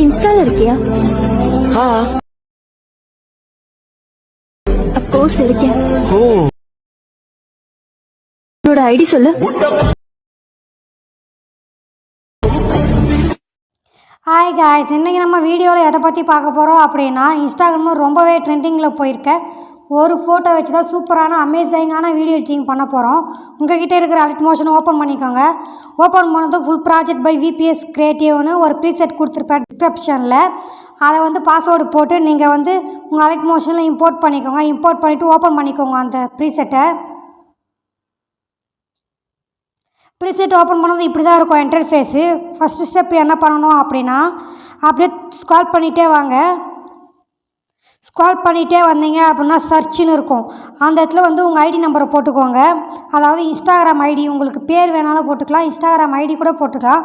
इंस्टाல இருக்கியா? Of course இருக்கேன். உன்னோட ஐடி சொல்லு. ஹாய் காய்ஸ், இன்றைக்கி நம்ம வீடியோவில் எதை பற்றி பார்க்க போகிறோம் அப்படின்னா, இன்ஸ்டாகிராமில் ரொம்பவே ட்ரெண்டிங்கில் போயிருக்க ஒரு ஃபோட்டோ வச்சு தான் சூப்பரான அமேசிங்கான வீடியோ எடிட்டிங் பண்ண போகிறோம். உங்கள்கிட்ட இருக்கிற அலர்ட் மோஷனை ஓப்பன் பண்ணிக்கோங்க. ஓப்பன் பண்ணதும் ஃபுல் ப்ராஜெக்ட் பை VPS கிரியேட்டிவ்னு ஒரு ப்ரீசெட் கொடுத்துருப்பேன் டிஸ்கிரிப்ஷனில். அதை பாஸ்வேர்டு போட்டு நீங்கள் உங்கள் அலர்ட் மோஷனில் இம்போர்ட் பண்ணிக்கோங்க. இம்போர்ட் பண்ணிவிட்டு ஓப்பன் பண்ணிக்கோங்க அந்த ப்ரீசெட்டை. ப்ரீசெட் ஓப்பன் பண்ணது இப்படி தான் இருக்கும் இன்டர்ஃபேஸு. ஃபஸ்ட்டு ஸ்டெப் என்ன பண்ணணும் அப்படின்னா, அப்படியே ஸ்க்ரால் பண்ணிகிட்டே வாங்க. ஸ்க்ரால் பண்ணிகிட்டே வந்தீங்க அப்படின்னா சர்ச்சுன்னு இருக்கும். அந்த இடத்துல உங்கள் ஐடி நம்பரை போட்டுக்கோங்க. அதாவது இன்ஸ்டாகிராம் ஐடி, உங்களுக்கு பேர் வேணாலும் போட்டுக்கலாம், இன்ஸ்டாகிராம் ஐடி கூட போட்டுக்கலாம்.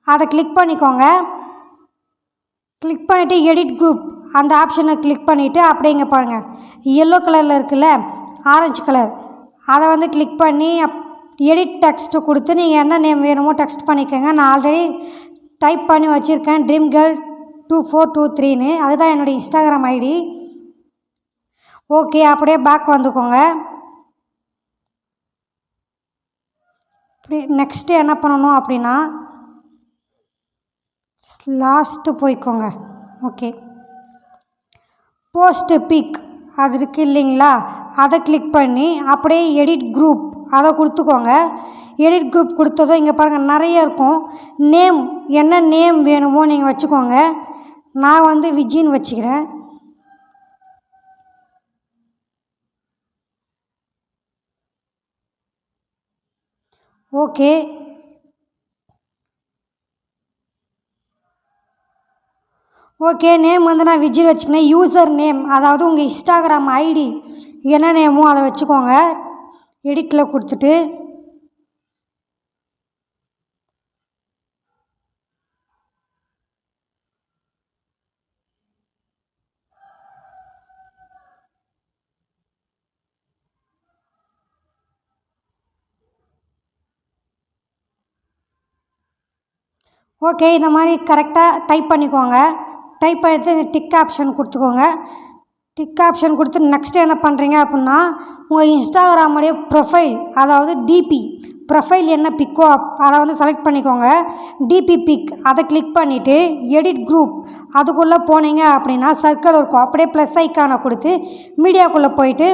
அதை கிளிக் பண்ணிக்கோங்க. கிளிக் பண்ணிவிட்டு எடிட் குரூப் அந்த ஆப்ஷனை கிளிக் பண்ணிவிட்டு அப்படியே இங்கே பாருங்கள், எல்லோ கலரில் இருக்குல்ல, ஆரஞ்சு கலர், அதை கிளிக் பண்ணி எடிட் டெக்ஸ்ட்டு கொடுத்து நீங்கள் என்ன நேம் வேணுமோ டெக்ஸ்ட் பண்ணிக்கோங்க. நான் ஆல்ரெடி டைப் பண்ணி வச்சுருக்கேன், ட்ரீம் கேர்ள் 2423ன்னு. அதுதான் என்னுடைய இன்ஸ்டாகிராம் ஐடி. ஓகே, அப்படியே பேக் வந்துக்கோங்க. நெக்ஸ்ட்டு என்ன பண்ணணும் அப்படின்னா, லாஸ்ட்டு போய்க்கோங்க. ஓகே, போஸ்ட்டு பிக் அது இருக்குது இல்லைங்களா, அதை கிளிக் பண்ணி அப்படியே எடிட் குரூப் அதை கொடுத்துக்கோங்க. எடிட் குரூப் கொடுத்ததும் இங்கே பாருங்கள் நிறைய இருக்கும். நேம் என்ன நேம் வேணுமோ நீங்கள் வச்சுக்கோங்க. நான் விஜின்னு வச்சுக்கிறேன். ஓகே, நேம் நான் விஜின்னு வச்சுக்கினேன். யூசர் நேம், அதாவது உங்கள் இன்ஸ்டாகிராம் ஐடி என்ன நேமோ அதை வச்சுக்கோங்க. எடிட்டில் கொடுத்துட்டு ஓகே, இந்த மாதிரி கரெக்டாக டைப் பண்ணிக்கோங்க. டைப் பண்ணிட்டு டிக் ஆப்ஷன் கொடுத்துக்கோங்க. டிக் ஆப்ஷன் கொடுத்து நெக்ஸ்ட்டு என்ன பண்ணுறீங்க அப்படின்னா, உங்கள் இன்ஸ்டாகிராமுடைய ப்ரொஃபைல், அதாவது டிபி ப்ரொஃபைல் என்ன பிக்கோ அதை செலக்ட் பண்ணிக்கோங்க. டிபி பிக் அதை கிளிக் பண்ணிவிட்டு எடிட் குரூப் அதுக்குள்ளே போனீங்க அப்படின்னா சர்க்கிள் இருக்கும். அப்படியே ப்ளஸ் ஐக்கானை கொடுத்து மீடியாக்குள்ளே போயிட்டு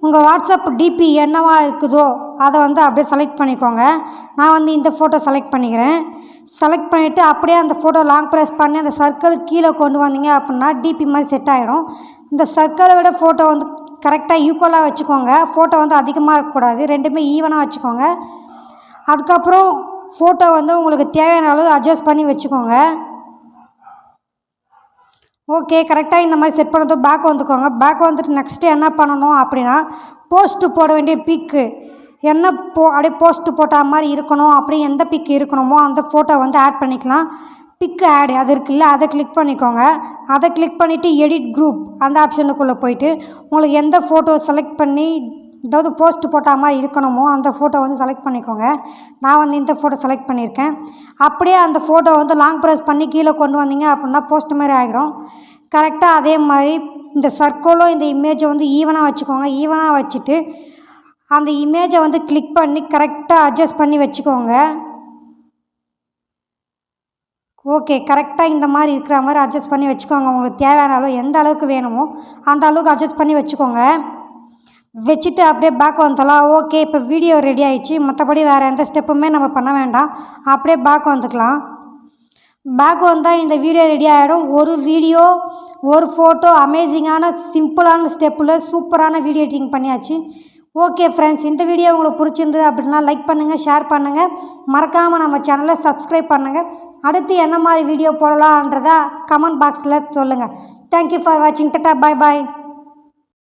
உங்கள் வாட்ஸ்அப் டிபி என்னவா இருக்குதோ அதை அப்படியே செலக்ட் பண்ணிக்கோங்க. நான் இந்த ஃபோட்டோ செலக்ட் பண்ணிக்கிறேன். செலக்ட் பண்ணிவிட்டு அப்படியே அந்த ஃபோட்டோ லாங் ப்ரெஸ் பண்ணி அந்த சர்க்கிள் கீழே கொண்டு வந்தீங்க அப்படின்னா டிபி மாதிரி செட் ஆகிடும். இந்த சர்க்கிளை விட ஃபோட்டோ கரெக்டாக ஈக்குவலாக வச்சுக்கோங்க. ஃபோட்டோ அதிகமாக இருக்கக்கூடாது, ரெண்டுமே ஈவனாக வச்சுக்கோங்க. அதுக்கப்புறம் ஃபோட்டோ உங்களுக்கு தேவையான அளவு அட்ஜஸ்ட் பண்ணி வச்சுக்கோங்க. ஓகே, கரெக்டாக இந்த மாதிரி செட் பண்ணதும் பேக் வந்துக்கோங்க. பேக் வந்துட்டு நெக்ஸ்ட்டு என்ன பண்ணணும் அப்படின்னா, போஸ்ட்டு போட வேண்டிய பிக்கு என்ன அப்படியே போஸ்ட்டு போட்டால் மாதிரி இருக்கணும். அப்படியே எந்த பிக்கு இருக்கணுமோ அந்த ஃபோட்டோ ஆட் பண்ணிக்கலாம். பிக்கு ஆடு அது இருக்குல்ல, அதை கிளிக் பண்ணிக்கோங்க. அதை கிளிக் பண்ணிவிட்டு எடிட் குரூப் அந்த ஆப்ஷனுக்குள்ளே போயிட்டு உங்களுக்கு எந்த ஃபோட்டோ செலக்ட் பண்ணி அதாவது போஸ்ட் போட்டால் மாதிரி இருக்கணுமோ அந்த ஃபோட்டோ செலக்ட் பண்ணிக்கோங்க. நான் இந்த ஃபோட்டோ செலக்ட் பண்ணியிருக்கேன். அப்படியே அந்த ஃபோட்டோ லாங் ப்ரெஸ் பண்ணி கீழே கொண்டு வந்தீங்க அப்படின்னா போஸ்ட் மாதிரி ஆகிடும். கரெக்டாக அதே மாதிரி இந்த சர்க்கிளும் இந்த இமேஜை ஈவனாக வச்சுக்கோங்க. ஈவனாக வச்சுட்டு அந்த இமேஜை கிளிக் பண்ணி கரெக்டாக அட்ஜஸ்ட் பண்ணி வச்சுக்கோங்க. ஓகே, கரெக்டாக இந்த மாதிரி இருக்கிற மாதிரி அட்ஜஸ்ட் பண்ணி வச்சுக்கோங்க. உங்களுக்கு தேவையான அளவு எந்த அளவுக்கு வேணுமோ அந்த அளவுக்கு அட்ஜஸ்ட் பண்ணி வச்சுக்கோங்க. வச்சுட்டு அப்படியே பேக் வந்துடலாம். ஓகே, இப்போ வீடியோ ரெடி ஆகிடுச்சு. மற்றபடி வேறு எந்த ஸ்டெப்புமே நம்ம பண்ண வேண்டாம். அப்படியே பேக் வந்துக்கலாம். பேக் வந்தால் இந்த வீடியோ ரெடி ஆகிடும். ஒரு வீடியோ ஒரு ஃபோட்டோ அமேசிங்கான சிம்பிளான ஸ்டெப்பில் சூப்பரான வீடியோ எடிட்டிங் பண்ணியாச்சு. ஓகே ஃப்ரெண்ட்ஸ், இந்த வீடியோ உங்களுக்கு பிடிச்சிருந்தது அப்படின்னா லைக் பண்ணுங்கள், ஷேர் பண்ணுங்கள், மறக்காமல் நம்ம சேனலை சப்ஸ்கிரைப் பண்ணுங்கள். அடுத்து என்ன மாதிரி வீடியோ போடலான்றதை கமெண்ட் பாக்ஸில் சொல்லுங்கள். தேங்க்யூ ஃபார் வாட்சிங். டாடா, பாய் பாய்.